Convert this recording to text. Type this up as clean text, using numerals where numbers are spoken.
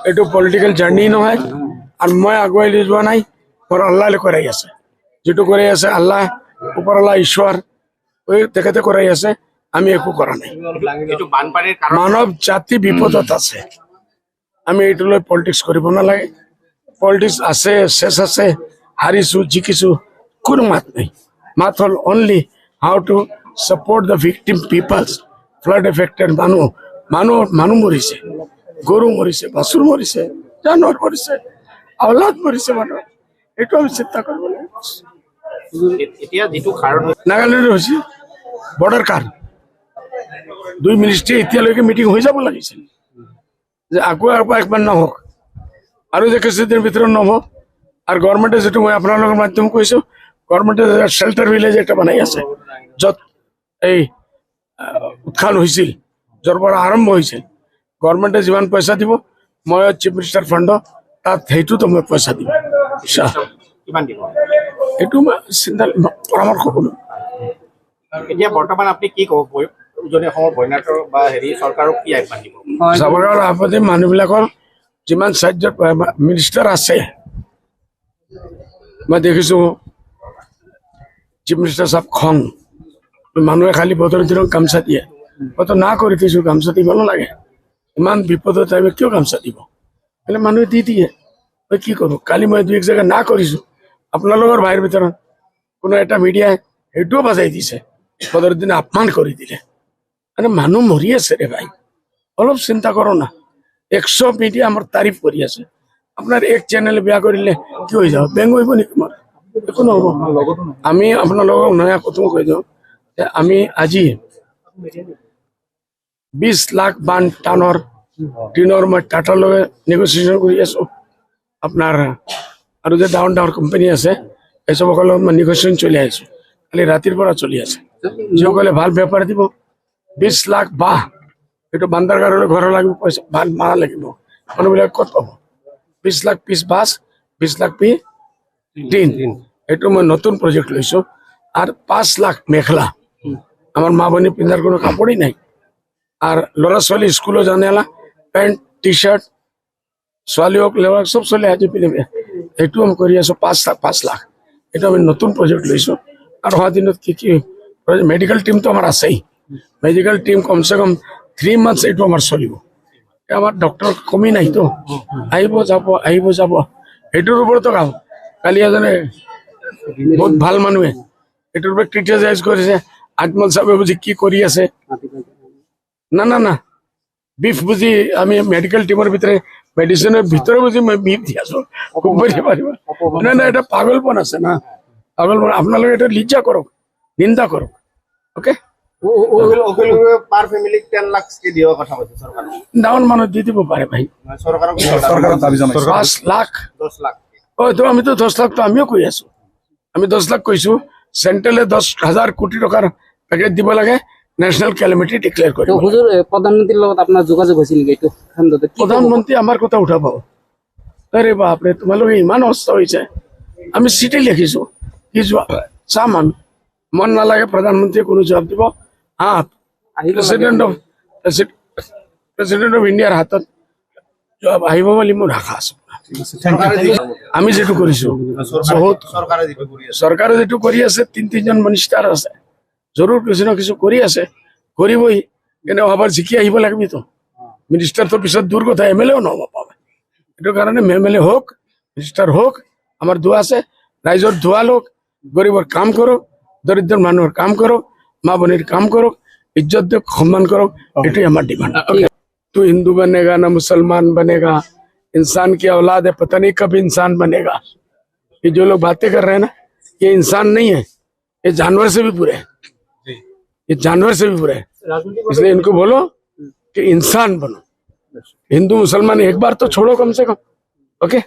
এইটো political journey নহয় R মই আগুৱাই লৈ যোৱা নাই মোৰ আল্লাহলে কৰাই আছে যেটো কৰাই আছে আল্লাহ ওপৰলা ঈশ্বৰ ওই তেখেতে কৰাই আছে আমি একো কৰা নাই মানৱ জাতি বিপদত আছে আমি এইটো লৈ পলিটিক্স কৰিব নালাগে পলিটিক্স আছে শেষ আছে হাৰিছো জিকিছো কোনো মাত নাই মাত হল only how to support the victim peoples flood affected মানুহ মৰিছে গৰু মৰিছে বাছুৰ মৰিছে জানোৱাৰ মৰিছে আওলাদ মৰিছে মানুহ এইটো আমি চিন্তা কৰিব লাগিব নাগালেণ্ড হৈছে বৰ্ডাৰ কাৰ 2 মিনিষ্ট্ৰী এতিয়ালৈকে মিটিং হৈ যাব লাগিছিল যে আগুৱাই একবাৰ নহওক আৰু যে কিছুদিন ভিতৰত নহওক আৰু গভৰ্ণমেণ্টে যেটো মই আপোনালোকৰ মাধ্যম কৈছো গভৰ্ণমেণ্টে শেল্টাৰ ভিলেজ এটা বনাই আছে য'ত এই উৎখান হৈছিল য'ৰ পৰা আৰম্ভ হৈছিল গভৰ্ণমেণ্টে যিমান পইচা দিব মই চিফ মিনিষ্টাৰ ফাণ্ড তাত সেইটোতো মই পইচা দিম এইটো মই চিন্তা পৰামৰ্শ কৰিম এতিয়া বৰ্তমান আপুনি কি ক'ব উজনি অসমৰ বন্যাতৰ বা চৰকাৰক কি আহ্বান দিব চৰকাৰৰ আপত্তি মানুহবিলাকৰ যিমান চাৰ্জত মিনিষ্টাৰ আছে মই দেখিছো চিফ মিনিষ্টাৰ সাহেব খং মানুহে খালি বতৰ দিনক গামছা দিয়ে মইতো না কৰি দিছো গামছা দিব নালাগে ইমান বিপদৰ টাইমত কিয় গামছা দিব মানে মানুহে দি দিয়ে মই কি কৰোঁ কালি মই 2-1 জেগা না কৰিছো আপোনালোকৰ ভাইৰ ভিতৰত কোনো এটা মিডিয়াই সেইটোও বাজাই দিছে বতৰ দিনে আপমান কৰি দিলে মানে মানুহ মৰি আছে ৰে ভাই অলপ চিন্তা কৰক না 100 মিডিয়া আমাৰ তাৰিফ কৰি আছে আপোনাৰ এক চেনেল বেয়া কৰিলে কি হৈ যাব বেং হইব নেকি মোৰ একো নহব আমি আপোনালোকক নয়া কথা কৈ দিওঁ যে আমি আজি 20 লাখ বান টানৰ টিনৰ মই টাটাৰ লগত নেগোচিয়েশ্যন কৰি আছো আপোনাৰ আৰু যে ডাউন কোম্পানী আছে এইসবসকলৰ লগত মই নেগোচিয়েশ্যন চলি আহিছো খালি ৰাতিৰ পৰা চলি আছে যিসকলে ভাল বেপাৰ দিব 20 লাখ বাহ এইটো বান্দাৰগাৰৰ ঘৰ লাগিব পইচা ভাল মাৰা লাগিব মানুহবিলাক ক'ত পাব 20 লাখ পিছ বাছ 20 লাখ পি টিন এইটো মই নতুন প্ৰজেক্ট লৈছো আৰু 5 লাখ মেখলা আমাৰ মা বোনে পিন্ধাৰ কোনো কাপড়ই নাই আৰ ল'ৰা ছোৱালী স্কুলে জানেলা প্যান্ট টি শাৰ্ট ছোৱালী হোক লেবা সব চলে আজি পিন্ধিব এইটো আমি কৰি আছো 5 লাখ এটা আমি নতুন প্ৰজেক্ট লৈছো আৰু অহা দিনত কি মেডিকেল টিম তো আমার আছেই মেডিকেল টিম কমসে কম 3 মান্থস এইটো আমার চলিব আমার ডক্টর কমি নাই তো আহিব যাব এইটোৰ ওপৰতো কাম কালি এজনে বহুত ভাল মানুহে এইটোৰ ওপৰত ক্ৰিটিসাইজ কৰিছে আজমল সাহেব বুঝি কি কৰি আছে না বিফ বুঝি আমি মেডিকেল টিমের ভিতরে মেডিসিনের ভিতরে বুঝি মই বিফ দি আছো খুব বুঝি পারিব না এটা পাগলপন আছে না পাগলপন আপনারা এটা লিজ্জা করো নিন্দা করো ওকে পার ফ্যামিলি 10 লাখ কে দিও কথা বলছে সরকার ডাউন মানুষ দি দিব পারে ভাই সরকার দাবি জানাই 5 লাখ 10 লাখ ও তো আমি তো 10 লাখ তো আমিও কই আছো আমি 10 লাখ কইছো সেন্ট্রালে 10,000 কোটি টাকার প্যাকেজ দিব লাগে ন্যাশনাল ক্যালামিটি ডিক্লেয়ার করে হুজুর প্রধানমন্ত্রীর লগত আপনার যোগাযোগ হয়েছিল কি একটু প্রধানমন্ত্রী আমার কথা উঠাব আরে বাপরে তোমালোকে ইমান অৱস্থা হৈছে আমি চিঠি লিখিছো কি চাম আমি মন নালাগে প্ৰধানমন্ত্ৰীয়ে কোনো জবাব দিব হ্যাঁ প্ৰেসিডেন্ট অফ ইন্ডিয়াৰ হাতত জবাব আহিব বুলি মোৰ আশা আছে আমি যেটো কৰিছো বহুত চৰকাৰে যেটো কৰি আছে 3-3জন মিনিষ্টাৰ আছে জৰুৰ কিছু না কিছু কৰি আছে কৰিবই কিন্তু আবার জিকি আহিব লাগবি তো মিনিষ্টার তো পিছত দূর কথা এমএলএও নহব পাবে এটো কারণে এমএলএ হোক মিনিষ্টার হোক আমার দোয়া আছে রাইজর দোয়া লোক গরিবর কাম করো দরিদ্র মানুষের কাম করো মা বোনের কাম করো इज्जत दे सम्मान करो एटू हमारा डिमांड तू हिंदू बनेगा ना मुसलमान बनेगा इंसान की औलाद है पता नहीं कब इंसान बनेगा ये जो लोग बातें कर रहे हैं ना ये इंसान नहीं है ये जानवर से भी बुरे है ये जानवर से भी बुरे है इसलिए इनको बोलो कि इंसान बनो हिंदू मुसलमान एक बार तो छोड़ो कम से कम ओके